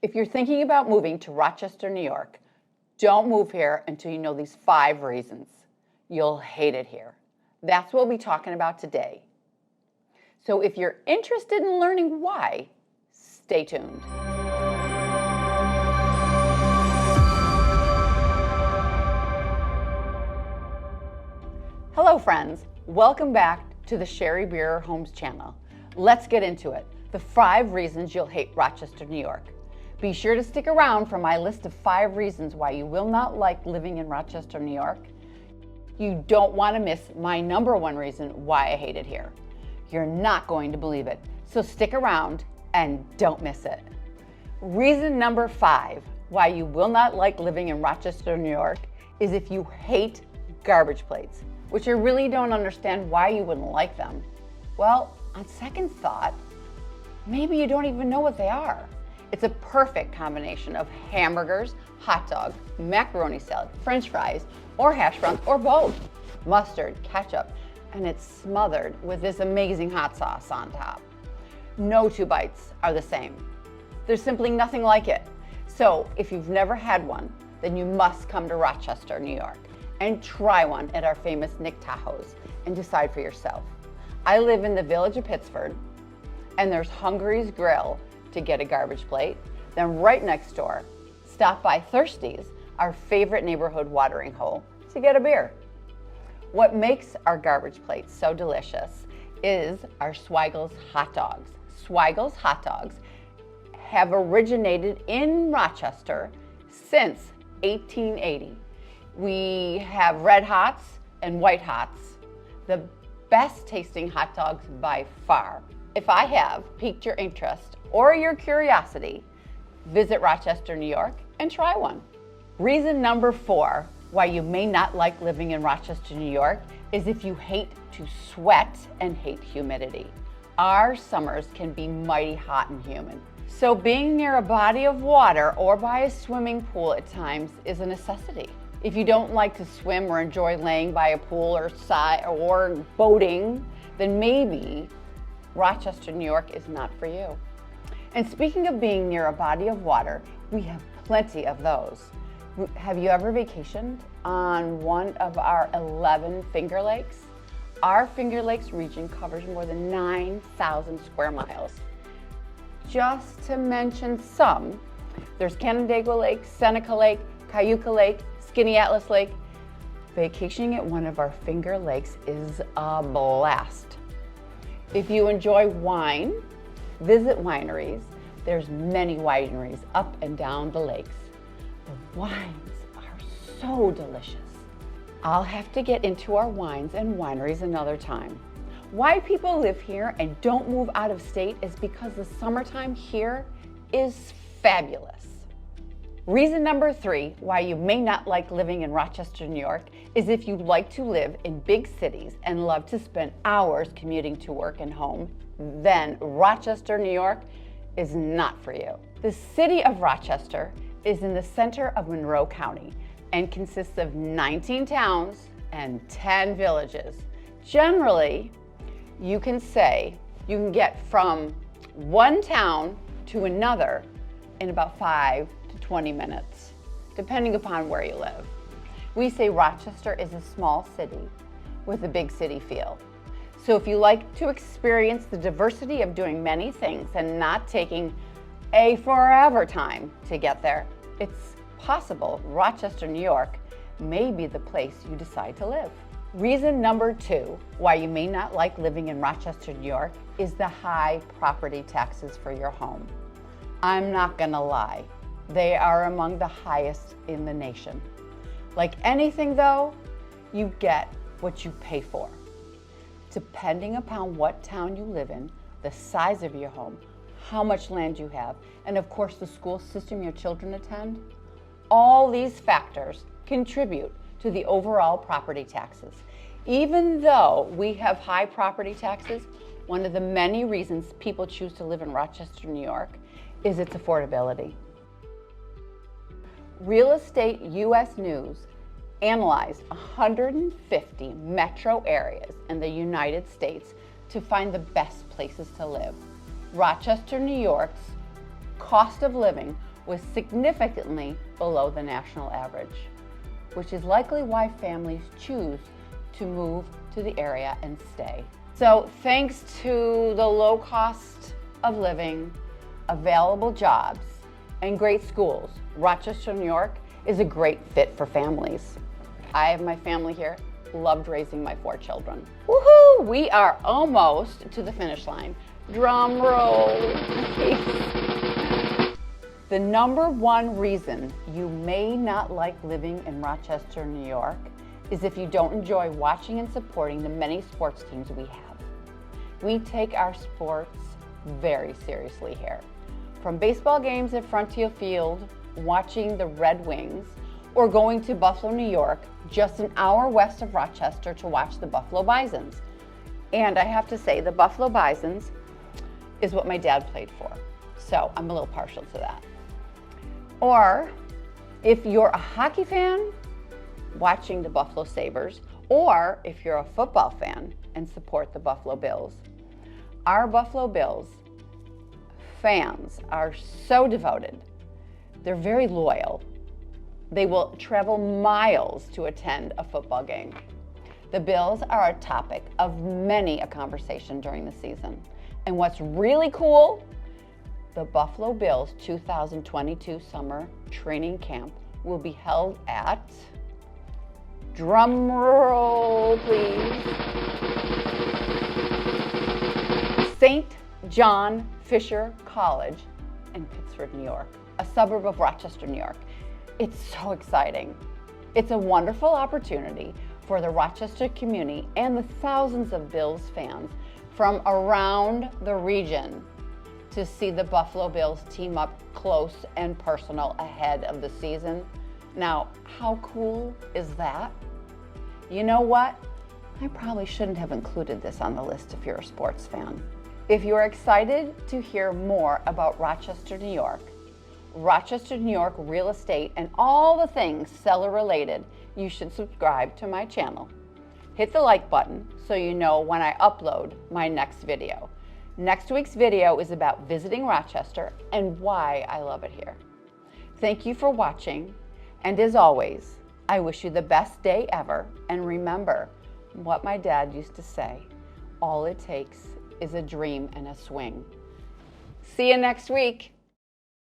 If you're thinking about moving to Rochester, New York, don't move here until you know these 5 reasons. You'll hate it here. That's what we'll be talking about today. So if you're interested in learning why, stay tuned. Hello friends, welcome back to the Sherry Beer Homes channel. Let's get into it. The 5 reasons you'll hate Rochester, New York. Be sure to stick around for my list of 5 reasons why you will not like living in Rochester, New York. You don't want to miss my number 1 reason why I hate it here. You're not going to believe it, so stick around and don't miss it. Reason number 5 why you will not like living in Rochester, New York is if you hate garbage plates, which I really don't understand why you wouldn't like them. Well, on second thought, maybe you don't even know what they are. It's a perfect combination of hamburgers, hot dog, macaroni salad, french fries, or hash browns, or both, mustard, ketchup, and it's smothered with this amazing hot sauce on top. No 2 bites are the same. There's simply nothing like it. So if you've never had one, then you must come to Rochester, New York, and try one at our famous Nick Tahou's and decide for yourself. I live in the Village of Pittsford, and there's Hungary's Grill to get a garbage plate. Then right next door, stop by Thirsty's, our favorite neighborhood watering hole, to get a beer. What makes our garbage plates so delicious is our Schweigel's hot dogs. Schweigel's hot dogs have originated in Rochester since 1880. We have red hots and white hots, the best tasting hot dogs by far. If I have piqued your interest or your curiosity, visit Rochester, New York and try one. Reason number 4 why you may not like living in Rochester, New York is if you hate to sweat and hate humidity. Our summers can be mighty hot and humid. So being near a body of water or by a swimming pool at times is a necessity. If you don't like to swim or enjoy laying by a pool or boating, then maybe Rochester, New York is not for you. And speaking of being near a body of water, we have plenty of those. Have you ever vacationed on one of our 11 Finger Lakes? Our Finger Lakes region covers more than 9,000 square miles. Just to mention some, there's Canandaigua Lake, Seneca Lake, Cayuga Lake, Skaneateles Lake. Vacationing at one of our Finger Lakes is a blast. If you enjoy wine, visit wineries. There's many wineries up and down the lakes. The wines are so delicious. I'll have to get into our wines and wineries another time. Why people live here and don't move out of state is because the summertime here is fabulous. Reason number 3 why you may not like living in Rochester, New York is if you like to live in big cities and love to spend hours commuting to work and home, then Rochester, New York is not for you. The city of Rochester is in the center of Monroe County and consists of 19 towns and 10 villages. Generally, you can get from one town to another in about 5 to 20 minutes, depending upon where you live. We say Rochester is a small city with a big city feel. So if you like to experience the diversity of doing many things and not taking a forever time to get there, it's possible Rochester, New York may be the place you decide to live. Reason number 2 why you may not like living in Rochester, New York is the high property taxes for your home. I'm not gonna lie, they are among the highest in the nation. Like anything though, you get what you pay for. Depending upon what town you live in, the size of your home, how much land you have, and of course the school system your children attend, all these factors contribute to the overall property taxes. Even though we have high property taxes, one of the many reasons people choose to live in Rochester, New York is its affordability. Real Estate US News analyzed 150 metro areas in the United States to find the best places to live. Rochester, New York's cost of living was significantly below the national average, which is likely why families choose to move to the area and stay. So thanks to the low cost of living, available jobs, and great schools, Rochester, New York is a great fit for families. I have my family here, loved raising my 4 children. Woohoo! We are almost to the finish line. Drum roll, please. The number one reason you may not like living in Rochester, New York is if you don't enjoy watching and supporting the many sports teams we have. We take our sports very seriously here. From baseball games at Frontier Field, watching the Red Wings, or going to Buffalo, New York, just an hour west of Rochester to watch the Buffalo Bisons. And I have to say, the Buffalo Bisons is what my dad played for, so I'm a little partial to that. Or if you're a hockey fan, watching the Buffalo Sabres, or if you're a football fan and support the Buffalo Bills. Our Buffalo Bills fans are so devoted. They're very loyal. They will travel miles to attend a football game. The Bills are a topic of many a conversation during the season. And what's really cool, the Buffalo Bills 2022 summer training camp will be held at, drum roll please, St. John Fisher College in Pittsford, New York, a suburb of Rochester, New York. It's so exciting. It's a wonderful opportunity for the Rochester community and the thousands of Bills fans from around the region to see the Buffalo Bills team up close and personal ahead of the season. Now, how cool is that? You know what? I probably shouldn't have included this on the list if you're a sports fan. If you're excited to hear more about Rochester, New York, Rochester, New York real estate, and all the things seller related, you should subscribe to my channel. Hit the like button so you know when I upload my next video. Next week's video is about visiting Rochester and why I love it here. Thank you for watching, and as always, I wish you the best day ever, and remember what my dad used to say, all it takes is a dream and a swing. See you next week.